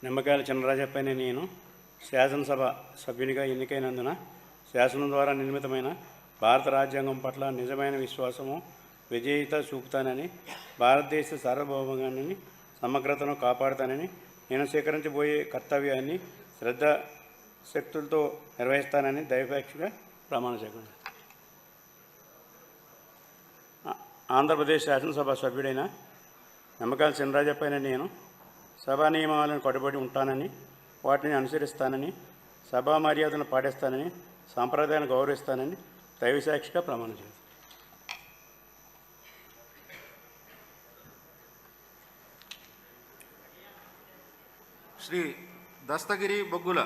నిమ్మకాయల చినరాజప్పని నేను శాసనసభ సభ్యునిగా ఎన్నికైనందున శాసనం ద్వారా నిర్మితమైన భారత రాజ్యాంగం పట్ల నిజమైన విశ్వాసము విజేయత చూపుతానని, భారతదేశ సార్వభౌమాన్ని సమగ్రతను కాపాడుతానని, నేను స్వీకరించబోయే కర్తవ్యాన్ని శ్రద్ధశక్తులతో నిర్వహిస్తానని దైవసాక్షిగా ప్రమాణ చేశాను. ఆంధ్రప్రదేశ్ శాసనసభ సభ్యుడైన నిమ్మకాయల చినరాజప్పని నేను సభా నియమాలను కట్టుబడి ఉంటానని, వాటిని అనుసరిస్తానని, సభా మర్యాదలను పాటిస్తానని, సాంప్రదాయాలను గౌరవిస్తానని దైవసాక్షిగా ప్రమాణం చేస్తాను. శ్రీ దస్తగిరి బొగ్గుల